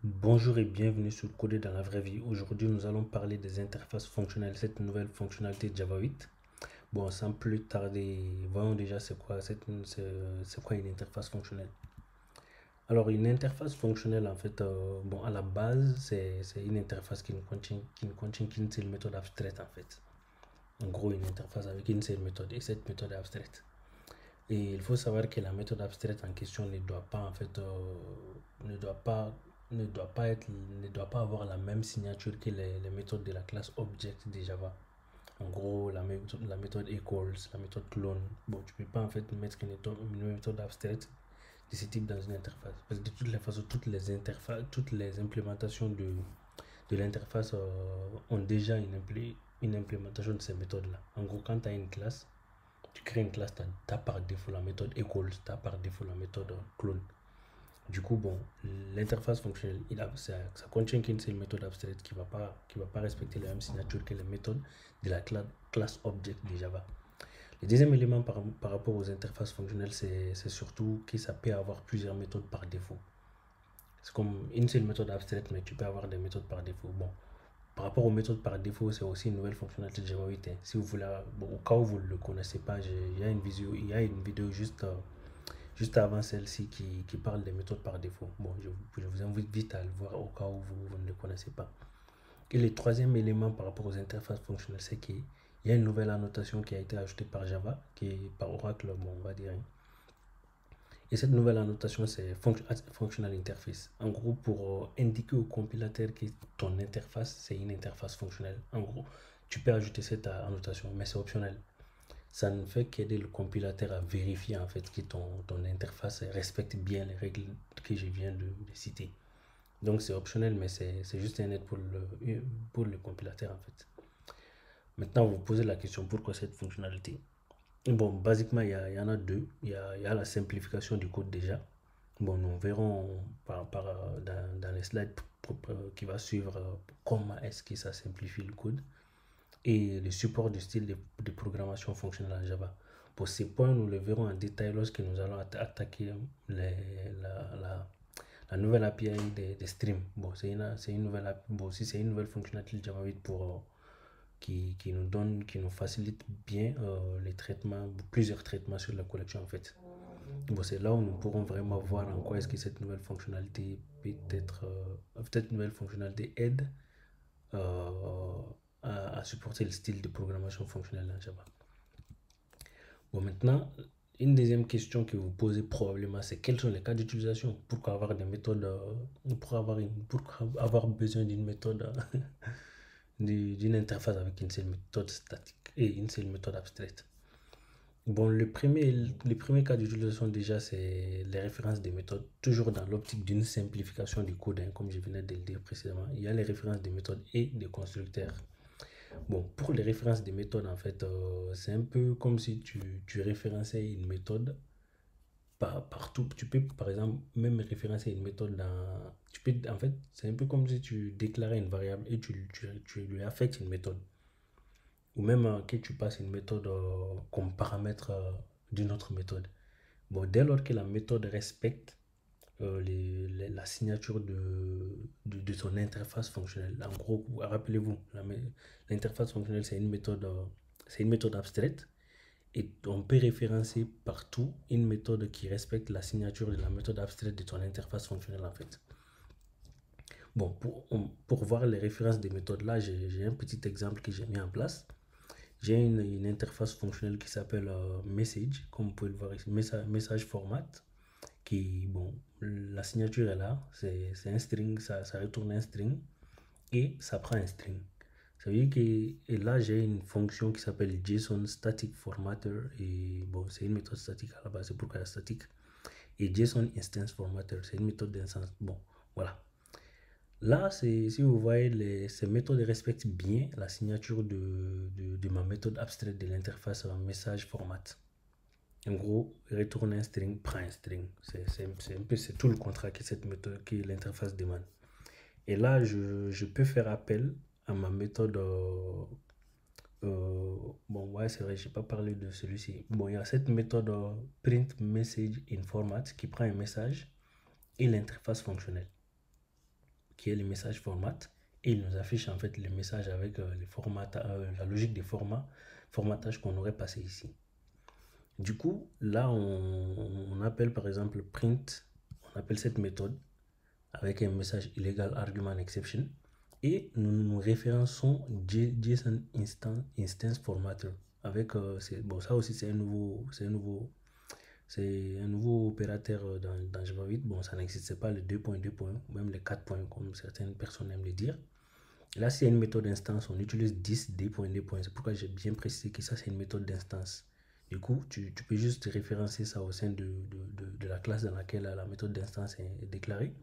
Bonjour et bienvenue sur Coder dans la vraie vie. Aujourd'hui, nous allons parler des interfaces fonctionnelles, cette nouvelle fonctionnalité de Java 8. Bon, sans plus tarder, voyons déjà c'est quoi une interface fonctionnelle. Alors, une interface fonctionnelle, en fait, bon, à la base, c'est une interface qui ne contient qu'une seule méthode abstraite, en fait. En gros, une interface avec une seule méthode, et cette méthode est abstraite. Et il faut savoir que la méthode abstraite en question ne doit pas, en fait, ne doit pas, ne doit pas avoir la même signature que les méthodes de la classe object de Java. En gros, la méthode equals, la méthode clone. Bon, tu peux pas en fait mettre une méthode abstraite de ce type dans une interface. Parce que de toutes les façons, toutes les implémentations de l'interface ont déjà une implémentation de ces méthodes-là. En gros, quand tu as une classe, tu crées une classe, tu as par défaut la méthode equals, tu as par défaut la méthode clone. Du coup, bon, l'interface fonctionnelle, ça contient qu'une seule méthode abstraite qui va pas respecter la même signature que les méthodes de la classe object de Java. Le deuxième élément par rapport aux interfaces fonctionnelles, c'est surtout que ça peut avoir plusieurs méthodes par défaut. C'est comme une seule méthode abstraite, mais tu peux avoir des méthodes par défaut. Bon, par rapport aux méthodes par défaut, c'est aussi une nouvelle fonctionnalité de Java 8. Si vous voulez, bon, au cas où vous ne le connaissez pas, il y a une vidéo juste avant celle-ci qui parle des méthodes par défaut. Bon, je vous invite vite à le voir au cas où vous ne le connaissez pas. Et le troisième élément par rapport aux interfaces fonctionnelles, c'est qu'il y a une nouvelle annotation qui a été ajoutée par Java, qui est par Oracle, bon, on va dire. Et cette nouvelle annotation, c'est Functional Interface. En gros, pour indiquer au compilateur que ton interface, c'est une interface fonctionnelle. En gros, tu peux ajouter cette annotation, mais c'est optionnel. Ça ne fait qu'aider le compilateur à vérifier en fait que ton interface respecte bien les règles que je viens de citer. Donc c'est optionnel, mais c'est juste un aide pour le compilateur en fait. Maintenant, vous posez la question pourquoi cette fonctionnalité. Bon, basiquement, il y en a deux. Il y a la simplification du code déjà. Bon, nous verrons dans les slides qui va suivre comment est-ce que ça simplifie le code et le support du style de programmation fonctionnelle en Java. Pour ces points, nous le verrons en détail lorsque nous allons attaquer la nouvelle API des streams. Bon, c'est une nouvelle, bon, aussi, c'est une nouvelle fonctionnalité de Java 8 qui nous facilite bien les traitements, plusieurs traitements sur la collection en fait. Bon, c'est là où nous pourrons vraiment voir en quoi est-ce que cette nouvelle fonctionnalité cette nouvelle fonctionnalité aide euh, à supporter le style de programmation fonctionnelle dans Java. Bon, maintenant, une deuxième question que vous posez probablement, c'est quels sont les cas d'utilisation? Pourquoi avoir des méthodes, pourquoi avoir besoin d'une méthode, d'une interface avec une seule méthode statique et une seule méthode abstraite? Bon, le premier cas d'utilisation déjà, c'est les références des méthodes, toujours dans l'optique d'une simplification du code, hein, comme je venais de le dire précédemment. Il y a les références des méthodes et des constructeurs. Bon, pour les références des méthodes, en fait, c'est un peu comme si tu référençais une méthode partout. Tu peux, par exemple, même référencer une méthode dans... En fait, c'est un peu comme si tu déclarais une variable et tu lui affectes une méthode. Ou même que tu passes une méthode comme paramètre d'une autre méthode. Bon, dès lors que la méthode respecte la signature de son interface fonctionnelle. En gros, rappelez-vous, l'interface fonctionnelle, c'est une méthode abstraite et on peut référencer partout une méthode qui respecte la signature de la méthode abstraite de ton interface fonctionnelle en fait. Bon, pour voir les références des méthodes là, j'ai un petit exemple que j'ai mis en place. J'ai une interface fonctionnelle qui s'appelle message, comme vous pouvez le voir ici, message format bon, la signature est là, c'est un string, ça retourne un string et ça prend un string. Ça veut dire que et là, j'ai une fonction qui s'appelle JSON Static Formatter et bon, c'est une méthode statique à la base, c'est pourquoi elle est statique. Et JSON Instance Formatter, c'est une méthode d'instance. Bon, voilà. Là, si vous voyez, ces méthodes respectent bien la signature de ma méthode abstraite de l'interface message format. En gros, retourne un string, prend un string. C'est tout le contrat que cette méthode, que l'interface demande. Et là, je peux faire appel à ma méthode. Bon, ouais, c'est vrai, je n'ai pas parlé de celui-ci. Bon, il y a cette méthode print message in format qui prend un message et l'interface fonctionnelle. qui est le message format, et il nous affiche en fait les messages avec les formats, la logique des formatage qu'on aurait passé ici. Du coup, là, on appelle par exemple print, on appelle cette méthode avec un message illegal argument exception, et nous référençons JSON instance formatter avec bon, ça aussi c'est un nouveau opérateur dans Java 8. Bon, ça n'existait pas les 2.2 points, même les 4 points comme certaines personnes aiment le dire. Là, c'est une méthode d'instance, on utilise 10 d.d. C'est pourquoi j'ai bien précisé que ça, c'est une méthode d'instance. Du coup, tu peux juste référencer ça au sein de la classe dans laquelle la méthode d'instance est déclarée,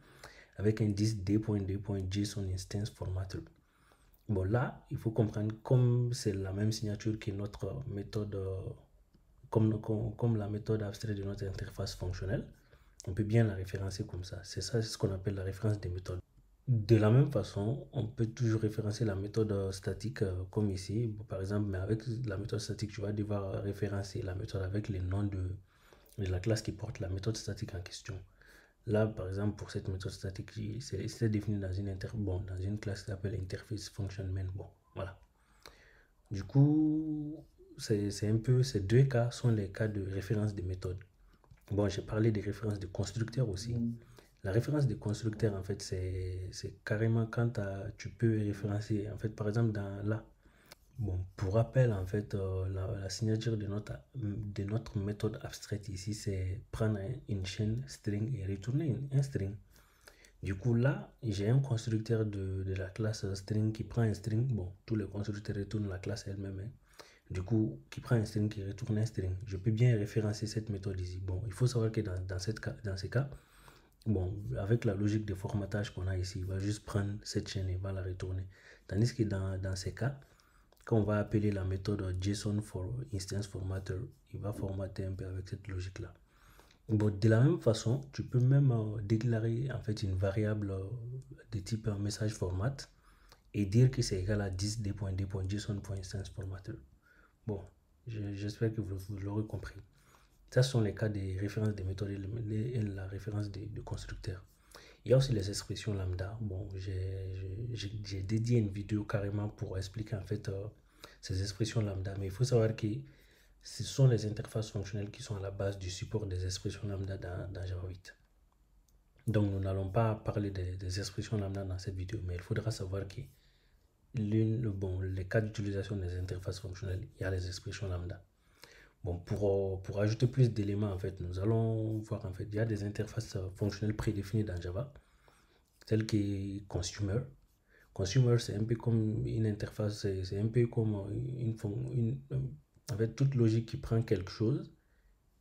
avec un 10 d.d.json instance formatter. Bon, là, il faut comprendre, comme c'est la même signature que notre méthode, comme la méthode abstraite de notre interface fonctionnelle, on peut bien la référencer comme ça. C'est ça, c'est ce qu'on appelle la référence des méthodes. De la même façon, on peut toujours référencer la méthode statique comme ici. Par exemple, mais avec la méthode statique, tu vas devoir référencer la méthode avec les noms de la classe qui porte la méthode statique en question. Là, par exemple, pour cette méthode statique, c'est défini dans dans une classe qui s'appelle interface function main. Bon, voilà. Du coup, c'est un peu, ces deux cas sont les cas de référence des méthodes. Bon, j'ai parlé des références de constructeurs aussi. La référence de constructeur, en fait, c'est carrément quand tu peux référencer, en fait, par exemple, là. Bon, pour rappel, en fait, la signature de notre méthode abstraite ici, c'est prendre une chaîne string et retourner un string. Du coup, là, j'ai un constructeur de la classe string qui prend un string. Bon, tous les constructeurs retournent la classe elle-même. Hein. Du coup, qui prend un string, qui retourne un string. Je peux bien référencer cette méthode ici. Bon, il faut savoir que dans ces cas, bon, avec la logique de formatage qu'on a ici, il va juste prendre cette chaîne et va la retourner. Tandis que dans ces cas, quand on va appeler la méthode JSON for instance formatter, il va formater un peu avec cette logique-là. Bon, de la même façon, tu peux même déclarer en fait une variable de type message format et dire que c'est égal à 10d.d.json.instance formatter. Bon, j'espère que vous l'aurez compris. Ça sont les cas des références des méthodes et la référence de constructeurs. Il y a aussi les expressions lambda. Bon, j'ai dédié une vidéo carrément pour expliquer en fait ces expressions lambda. Mais il faut savoir que ce sont les interfaces fonctionnelles qui sont à la base du support des expressions lambda dans Java 8. Donc, nous n'allons pas parler des expressions lambda dans cette vidéo, mais il faudra savoir que les cas d'utilisation des interfaces fonctionnelles, il y a les expressions lambda. Bon, pour ajouter plus d'éléments, en fait, nous allons voir, en fait, il y a des interfaces fonctionnelles prédéfinies dans Java, telles que Consumer. Consumer, c'est un peu comme une interface, c'est un peu comme en fait, toute logique qui prend quelque chose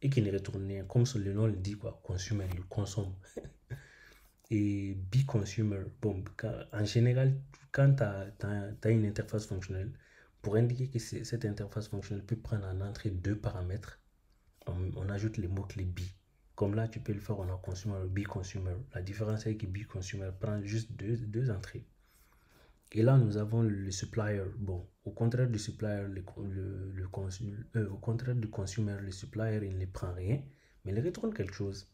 et qui ne retourne rien, comme le nom le dit, quoi, Consumer, il consomme. Et be consumer, bon, en général, quand tu as une interface fonctionnelle, pour indiquer que cette interface fonctionnelle peut prendre en entrée deux paramètres, on ajoute les mots-clés be. Comme là, tu peux le faire, on a consumer, be consumer. La différence est que be consumer prend juste deux entrées. Et là, nous avons le supplier. Bon, au contraire du supplier, au contraire du consumer, le supplier, il ne prend rien, mais il retourne quelque chose.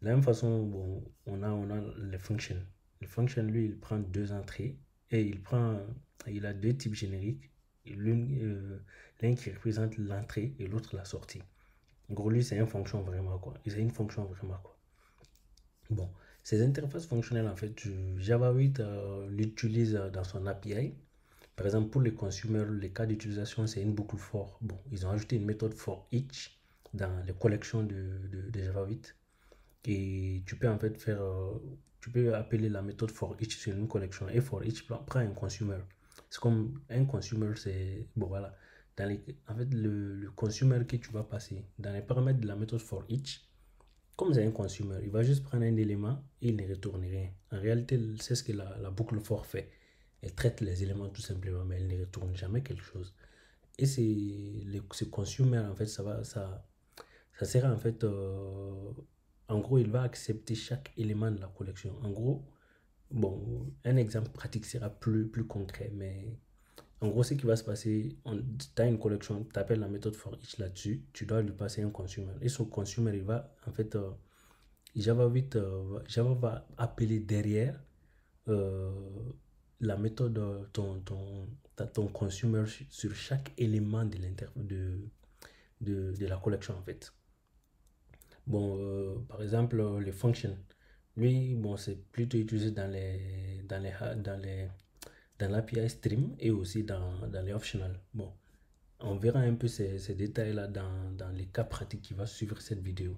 De la même façon, bon, on a les functions. Le function, lui, il prend deux entrées et il a deux types génériques. L'un qui représente l'entrée et l'autre la sortie. En gros, lui, c'est une fonction vraiment, quoi. C'est une fonction vraiment, quoi. Bon, ces interfaces fonctionnelles, en fait, Java 8 l'utilise dans son API. Par exemple, pour les consommateurs, les cas d'utilisation, c'est une boucle for. Bon, ils ont ajouté une méthode for each dans les collections de Java 8. Et tu peux en fait tu peux appeler la méthode for each sur une collection. Et for each prend un consumer. C'est comme un consumer, c'est, bon voilà. En fait, le consumer que tu vas passer dans les paramètres de la méthode for each, comme c'est un consumer, il va juste prendre un élément et il ne retourne rien. En réalité, c'est ce que la boucle for fait. Elle traite les éléments tout simplement, mais elle ne retourne jamais quelque chose. Et ce consumer, en fait, ça sert en fait, en gros, il va accepter chaque élément de la collection. En gros, bon, un exemple pratique sera plus concret, mais en gros, ce qui va se passer, tu as une collection, tu appelles la méthode for each là-dessus, tu dois lui passer un consumer. Et son consumer, il va, en fait, Java va appeler derrière euh, la méthode, ton consumer sur chaque élément de la collection en fait. Bon, par exemple, les functions. Lui, bon, c'est plutôt utilisé dans l'API Stream et aussi dans les optional. Bon, on verra un peu ces détails-là dans les cas pratiques qui vont suivre cette vidéo.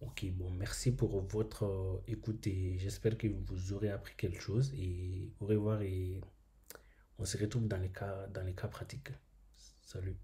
Ok, bon, merci pour votre écoute et j'espère que vous aurez appris quelque chose et au revoir et on se retrouve dans les cas pratiques. Salut.